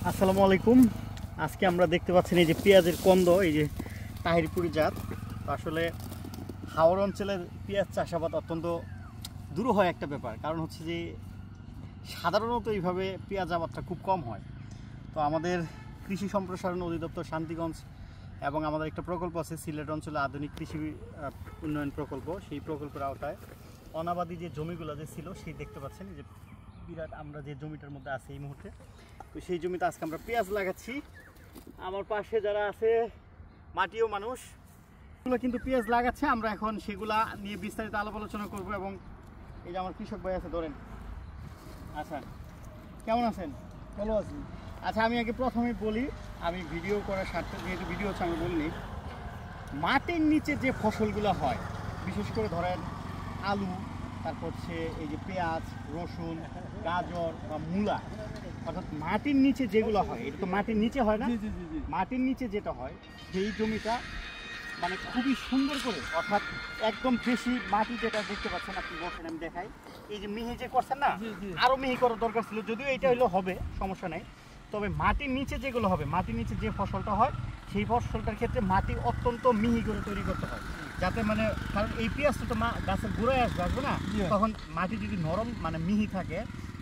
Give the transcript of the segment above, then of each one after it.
আসসালামু আলাইকুম। আজকে আমরা দেখতে পাচ্ছেন এই যে পেঁয়াজের কন্দ, এই যে তাহিরপুরি জাত। আসলে হাওড় অঞ্চলের পেঁয়াজ চাষাবাদ অত্যন্ত দুরূহ হয় একটা ব্যাপার, কারণ হচ্ছে যে সাধারণত এইভাবে পেঁয়াজ আবাদটা খুব কম হয়। তো আমাদের কৃষি সম্প্রসারণ অধিদপ্তর শান্তিগঞ্জ এবং আমাদের একটা প্রকল্প আছে সিলেট অঞ্চলে আধুনিক কৃষি উন্নয়ন প্রকল্প, সেই প্রকল্পের আওতায় অনাবাদী যে জমিগুলো যে ছিল সেই দেখতে পাচ্ছেন এই যে বিরাট আমরা যে জমিটার মধ্যে আছি এই মুহূর্তে, তো সেই জমিতে আজকে আমরা পেঁয়াজ লাগাচ্ছি। আমার পাশে যারা আছে মাটিও মানুষ, এগুলো কিন্তু পেঁয়াজ লাগাচ্ছে। আমরা এখন সেগুলা নিয়ে বিস্তারিত আলাপ আলোচনা করবো। এবং এই যে আমার কৃষক ভাই আছে, ধরেন। আচ্ছা, কেমন আছেন? ভালো আছি। আচ্ছা, আমি আগে প্রথমে বলি, আমি ভিডিও করার স্বার্থে যেহেতু ভিডিও হচ্ছে আমি বলিনি, মাটির নিচে যে ফসলগুলো হয়, বিশেষ করে ধরেন আলু, তারপর হচ্ছে এই যে পেঁয়াজ, রসুন, গাজর বা মূলা, অর্থাৎ মাটির নিচে যেগুলো হয়, এটা তো মাটির নিচে হয় না? মাটির নিচে যেটা হয় সেই জমিটা মানে খুবই সুন্দর করে, অর্থাৎ একদম বেশি মাটি যেটা দেখতে পাচ্ছেন আপনি, বসেন আমি দেখাই। এই যে মিহি যে করছেন না, আরও মিহি করার দরকার ছিল, যদিও এটা হইলেও হবে, সমস্যা নেই। তবে মাটির নিচে যেগুলো হবে, মাটির নিচে যে ফসলটা হয় সেই ফসলটার ক্ষেত্রে মাটি অত্যন্ত মিহি করে তৈরি করতে হয়, যাতে মানে, কারণ এই পেঁয়াজটা তো গাছের গোড়ায় আসবে না, তখন মাটি যদি নরম মানে মিহি থাকে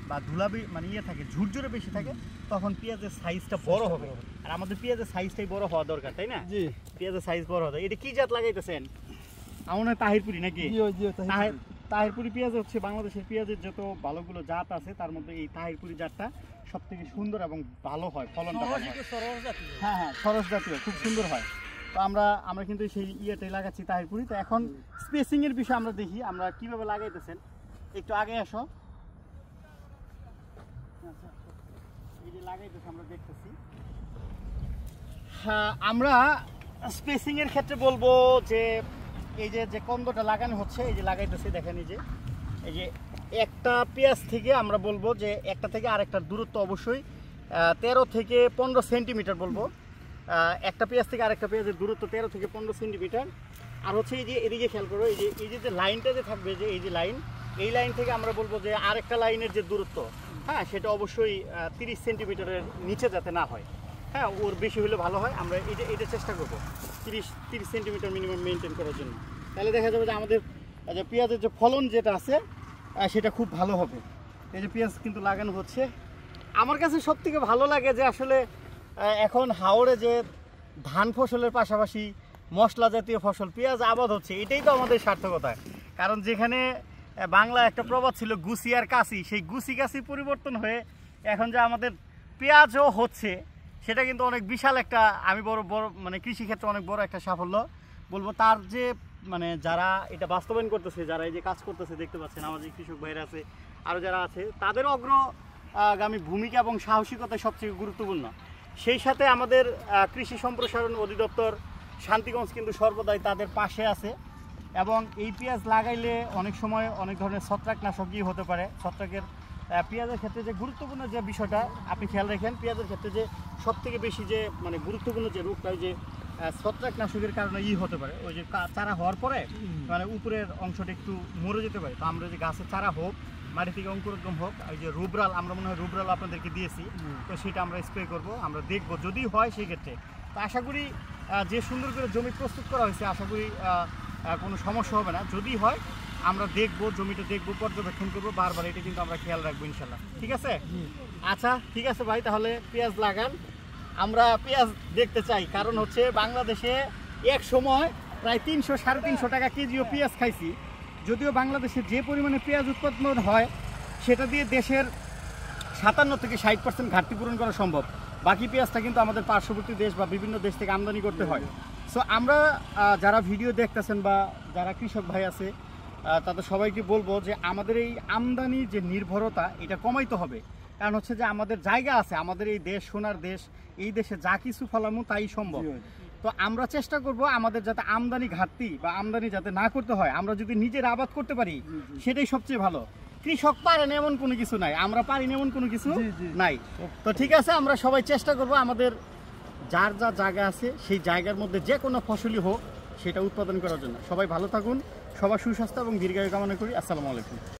বা ধুলাবি মানে থাকে, ঝুরঝুরে বেশি থাকে, তখন পেঁয়াজের সাইজটা বড় হবে। আর আমাদের পেঁয়াজের সাইজটাই বড় হওয়া দরকার, তাই না? পেঁয়াজের সাইজ বড় হবে। এটা কি জাত লাগাইতেছেন? আমার মনে হয় তাহিরপুরি, নাকি? তাহিরপুরি পেঁয়াজ হচ্ছে বাংলাদেশের পেঁয়াজের যত ভালোগুলো জাত আছে তার মধ্যে এই তাহিরপুরি জাতটা সব থেকে সুন্দর এবং ভালো হয়, ফলনটা ভালো হয়। হ্যাঁ, সরস জাতীয়, খুব সুন্দর হয়। তো আমরা কিন্তু সেই ইয়েটাই লাগাচ্ছি, তাহিরপুরি। তো এখন স্পেসিং এর বিষয়ে আমরা দেখি আমরা কিভাবে লাগাইতেছেন। একটু আগে আসো। এই যে লাগাইতেছে আমরা দেখতেছি। হ্যাঁ, আমরা স্পেসিং এর ক্ষেত্রে বলবো যে এই যে কন্দটা লাগানো হচ্ছে, এই যে লাগাইতেছি, দেখেন এই যে একটা পেঁয়াজ থেকে আমরা বলবো যে একটা থেকে আরেকটার দূরত্ব অবশ্যই 13 থেকে 15 সেন্টিমিটার বলবো। একটা পেঁয়াজ থেকে আরেকটা পেঁয়াজের দূরত্ব 13 থেকে 15 সেন্টিমিটার। আর হচ্ছে এই যে এদিকে খেয়াল করো, এই যে লাইনটা যে থাকবে, যে এই যে লাইন, এই লাইন থেকে আমরা বলবো যে আরেকটা লাইনের যে দূরত্ব, হ্যাঁ, সেটা অবশ্যই 30 সেন্টিমিটারের নিচে যাতে না হয়। হ্যাঁ, ওর বেশি হলে ভালো হয়। আমরা এটা চেষ্টা করবো 30 সেন্টিমিটার মিনিমাম মেনটেন করার জন্য। তাহলে দেখা যাবে যে আমাদের যে পেঁয়াজের যে ফলন যেটা আছে সেটা খুব ভালো হবে। এই যে পেঁয়াজ কিন্তু লাগানো হচ্ছে। আমার কাছে সব থেকে ভালো লাগে যে আসলে এখন হাওড়ে যে ধান ফসলের পাশাপাশি মশলা জাতীয় ফসল পেঁয়াজ আবাদ হচ্ছে, এটাই তো আমাদের সার্থকতা। কারণ যেখানে বাংলা একটা প্রবাদ ছিল গুছি আর কাশি, সেই গুছি কাশি পরিবর্তন হয়ে এখন যে আমাদের পেঁয়াজও হচ্ছে, সেটা কিন্তু অনেক বিশাল একটা, আমি বড় মানে কৃষিক্ষেত্রে অনেক বড় একটা সাফল্য বলবো। তার যে মানে যারা এটা বাস্তবায়ন করতেছে, যারা এই যে কাজ করতেছে, দেখতে পাচ্ছেন আমাদের কৃষক ভাইরা আছে, আরও যারা আছে, তাদের অগ্রগামী ভূমিকা এবং সাহসিকতা সবচেয়ে গুরুত্বপূর্ণ। সেই সাথে আমাদের কৃষি সম্প্রসারণ অধিদপ্তর শান্তিগঞ্জ কিন্তু সর্বদাই তাদের পাশে আছে। এবং এই পেঁয়াজ লাগাইলে অনেক সময় অনেক ধরনের ছত্রাকনাশকই হতে পারে। ছত্রাকের পেঁয়াজের ক্ষেত্রে যে গুরুত্বপূর্ণ যে বিষয়টা আপনি খেয়াল রাখেন, পেঁয়াজের ক্ষেত্রে যে সবথেকে বেশি যে মানে গুরুত্বপূর্ণ যে রোগটা, ওই যে ছত্রাকনাশকের কারণে হতে পারে, ওই যে চারা হওয়ার পরে মানে উপরের অংশটা একটু মরে যেতে পারে। তো আমরা যে গাছের চারা হোক, মাটি থেকে অঙ্কুরোদ্গম হোক, ওই যে রুব্রাল, আমরা মনে হয় রুব্রাল আপনাদেরকে দিয়েছি, তো সেটা আমরা স্প্রে করব, আমরা দেখব যদি হয় সেই ক্ষেত্রে। তো আশা করি যে সুন্দর করে জমি প্রস্তুত করা হয়েছে, আশা করি কোনো সমস্যা হবে না। যদি হয় আমরা দেখবো, জমিটা দেখবো, পর্যবেক্ষণ করবো বারবার, এটা কিন্তু আমরা খেয়াল রাখবো ইনশাল্লাহ। ঠিক আছে? আচ্ছা, ঠিক আছে ভাই, তাহলে পেঁয়াজ লাগান। আমরা পেঁয়াজ দেখতে চাই, কারণ হচ্ছে বাংলাদেশে এক সময় প্রায় 300-350 টাকা কেজিও পেঁয়াজ খাইছি। যদিও বাংলাদেশে যে পরিমাণে পেঁয়াজ উৎপাদন হয় সেটা দিয়ে দেশের 57 থেকে 60% ঘাটতি পূরণ করা সম্ভব। বাকি পেঁয়াজটা কিন্তু আমাদের পার্শ্ববর্তী দেশ বা বিভিন্ন দেশ থেকে আমদানি করতে হয়। সো আমরা যারা ভিডিও দেখতেছেন বা যারা কৃষক ভাই আছে, তাদের সবাইকে বলবো যে আমাদের এই আমদানি যে নির্ভরতা, এটা কমাইতে হবে। কারণ হচ্ছে যে আমাদের জায়গা আছে, আমাদের এই দেশ সোনার দেশ, এই দেশে যা কিছু ফলামো তাই সম্ভব। তো আমরা চেষ্টা করব আমাদের যাতে আমদানি ঘাটতি বা আমদানি যাতে না করতে হয়, আমরা যদি নিজের আবাদ করতে পারি সেটাই সবচেয়ে ভালো। কৃষক পারেন এমন কোনো কিছু নাই, আমরা পারি এমন কোনো কিছু নাই। তো ঠিক আছে, আমরা সবাই চেষ্টা করব আমাদের যার যা জায়গা আছে সেই জায়গার মধ্যে যে কোনো ফসলই হোক সেটা উৎপাদন করার জন্য। সবাই ভালো থাকুন, সবার সুস্বাস্থ্য এবং দীর্ঘায়ু কামনা করি। আসসালামু আলাইকুম।